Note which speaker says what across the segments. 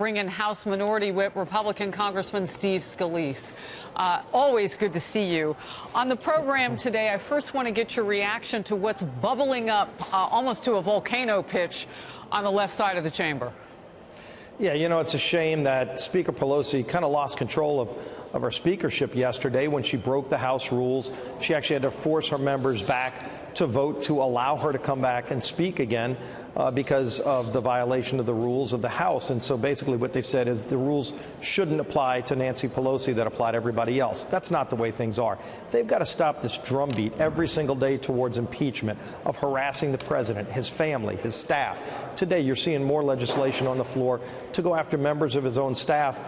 Speaker 1: Bring in House Minority Whip Republican Congressman Steve Scalise. Always good to see you. On the program today, I first want to get your reaction to what's bubbling up almost to a volcano pitch on the left side of the chamber.
Speaker 2: Yeah, you know, it's a shame that Speaker Pelosi kind of lost control of her speakership yesterday when she broke the House rules. She actually had to force her members back to vote to allow her to come back and speak again because of the violation of the rules of the House. And so basically what they said is the rules shouldn't apply to Nancy Pelosi that apply to everybody else. That's not the way things are. They've got to stop this drumbeat every single day towards impeachment, of harassing the president, his family, his staff. Today you're seeing more legislation on the floor to go after members of his own staff.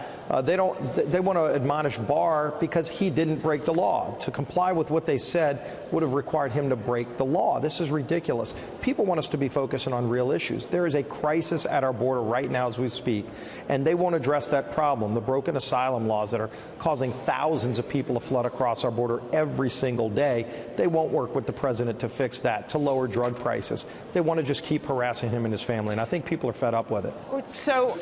Speaker 2: They want to admonish Barr because he didn't break the law. To comply with what they said would have required him to break the law. This is ridiculous. People want us to be focusing on real issues. There is a crisis at our border right now as we speak, and they won't address that problem. The broken asylum laws that are causing thousands of people to flood across our border every single day, they won't work with the president to fix that, to lower drug prices. They want to just keep harassing him and his family, and I think people are fed up with it.
Speaker 1: So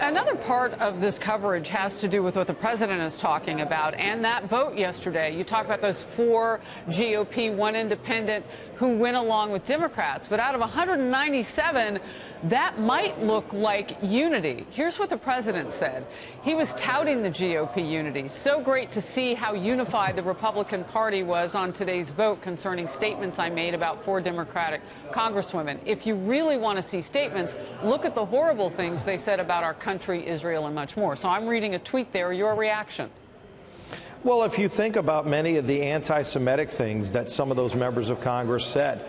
Speaker 1: another part of this coverage has to do with what the president is talking about, and that vote yesterday. You talk about those 4 GOP, 1 independent who went along with Democrats, but out of 197, that might look like unity. Here's what the president said. He was touting the GOP unity. So great to see how unified the Republican Party was on today's vote concerning statements I made about 4 Democratic congresswomen. If you really want to see statements, look at the horrible things they said about our country, Israel, and much more. So I'm reading a tweet there. Your reaction?
Speaker 2: Well, if you think about many of the anti-Semitic things that some of those members of Congress said,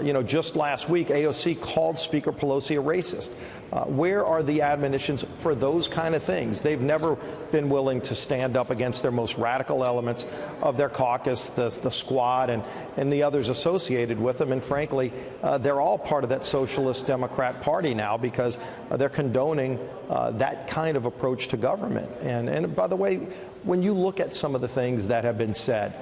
Speaker 2: you know, just last week, AOC called Speaker Pelosi a racist. Where are the admonitions for those kind of things? They've never been willing to stand up against their most radical elements of their caucus, the squad, and the others associated with them. And frankly, they're all part of that socialist Democrat Party now because they're condoning that kind of approach to government. And by the way, when you look at some of the things that have been said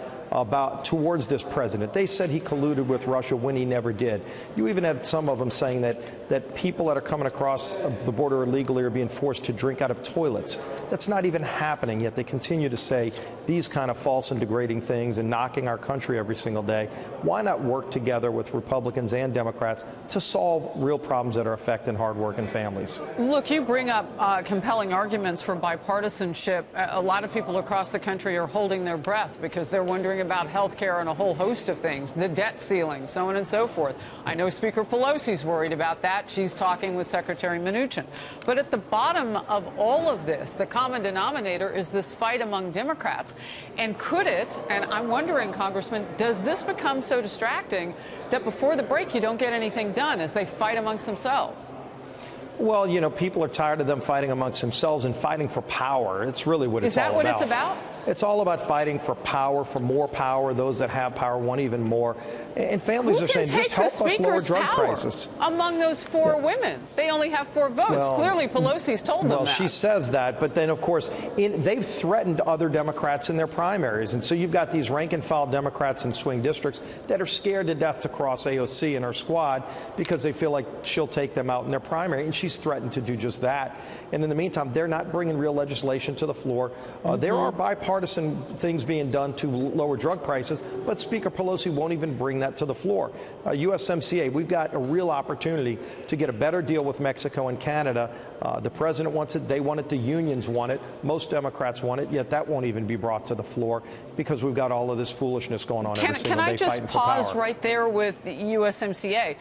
Speaker 2: towards this president, they said he colluded with Russia when he never did. You even had some of them saying that people that are coming across the border illegally are being forced to drink out of toilets. That's not even happening, yet they continue to say these kind of false and degrading things and knocking our country every single day. Why not work together with Republicans and Democrats to solve real problems that are affecting hardworking families?
Speaker 1: Look, you bring up compelling arguments for bipartisanship. A lot of people across the country are holding their breath because they're wondering about health care and a whole host of things, the debt ceiling, so on and so forth. I know Speaker Pelosi's worried about that. She's talking with Secretary Mnuchin. But at the bottom of all of this, the common denominator is this fight among Democrats. And could it, and I'm wondering, Congressman, does this become so distracting that before the break you don't get anything done as they fight amongst themselves?
Speaker 2: Well, you know, people are tired of them fighting amongst themselves and fighting for power. It's really what it's all about.
Speaker 1: Is that what it's about?
Speaker 2: It's all about fighting for power, for more power. Those that have power want even more. And families are saying, just help us lower drug prices.
Speaker 1: Among those 4 women, they only have 4 votes. Well, clearly, Pelosi's told them that.
Speaker 2: Well, she says that, but then, of course, they've threatened other Democrats in their primaries. And so you've got these rank-and-file Democrats in swing districts that are scared to death to cross AOC and her squad because they feel like she'll take them out in their primary. And she's threatened to do just that. And in the meantime, they're not bringing real legislation to the floor. There are bipartisan things being done to lower drug prices, but Speaker Pelosi won't even bring that to the floor. USMCA, we've got a real opportunity to get a better deal with Mexico and Canada. The president wants it. They want it. The unions want it. Most Democrats want it, yet that won't even be brought to the floor because we've got all of this foolishness going on every single day fighting for power.
Speaker 1: Can I just pause right there with USMCA?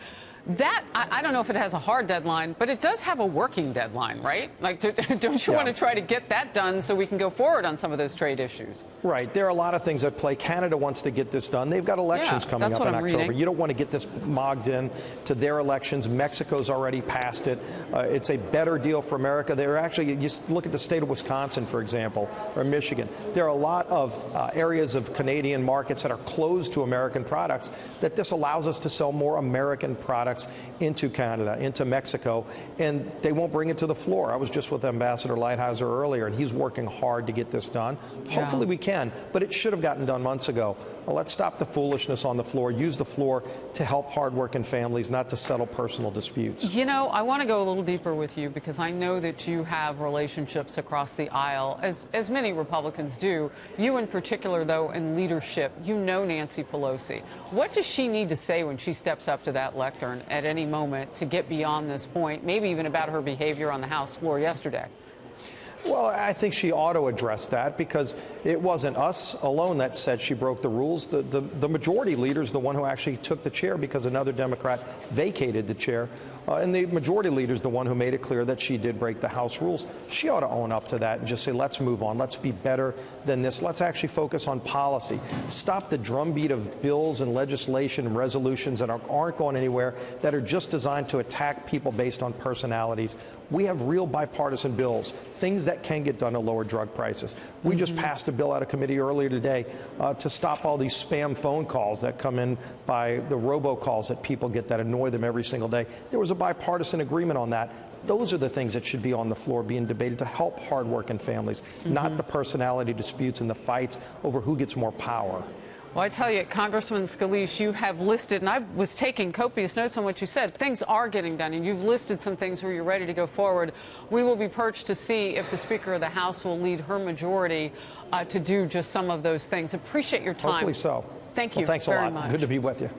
Speaker 1: That, I don't know if it has a hard deadline, but it does have a working deadline, right? Like, don't you want to try to get that done so we can go forward on some of those trade issues?
Speaker 2: Right. There are a lot of things at play. Canada wants to get this done. They've got elections coming up in October. You don't want to get this mogged in to their elections. Mexico's already passed it. It's a better deal for America. They're actually, you look at the state of Wisconsin, for example, or Michigan. There are a lot of areas of Canadian markets that are closed to American products that this allows us to sell more American products into Canada, into Mexico, and they won't bring it to the floor. I was just with Ambassador Lighthizer earlier, and he's working hard to get this done. Hopefully we can, but it should have gotten done months ago. let's stop the foolishness on the floor. Use the floor to help hardworking families, not to settle personal disputes.
Speaker 1: You know, I want to go a little deeper with you because I know that you have relationships across the aisle, as many Republicans do. You in particular, though, in leadership, you know Nancy Pelosi. What does she need to say when she steps up to that lectern at any moment to get beyond this point, maybe even about her behavior on the House floor yesterday?
Speaker 2: Well, I think she ought to address that because it wasn't us alone that said she broke the rules. The majority leader is the one who actually took the chair because another Democrat vacated the chair. And the majority leader is the one who made it clear that she did break the House rules. She ought to own up to that and just say, let's move on. Let's be better than this. Let's actually focus on policy. Stop the drumbeat of bills and legislation and resolutions that aren't going anywhere, that are just designed to attack people based on personalities. We have real bipartisan bills, things that can get done to lower drug prices. We just passed a bill out of committee earlier today to stop all these spam phone calls that come in by the robocalls that people get that annoy them every single day. There was a bipartisan agreement on that. Those are the things that should be on the floor being debated to help hardworking families, not the personality disputes and the fights over who gets more power.
Speaker 1: Well, I tell you, Congressman Scalise, you have listed, and I was taking copious notes on what you said, things are getting done, and you've listed some things where you're ready to go forward. We will be perched to see if the Speaker of the House will lead her majority to do just some of those things. Appreciate your time.
Speaker 2: Hopefully so.
Speaker 1: Thank you
Speaker 2: thanks
Speaker 1: very
Speaker 2: a lot.
Speaker 1: much.
Speaker 2: Good to be with you.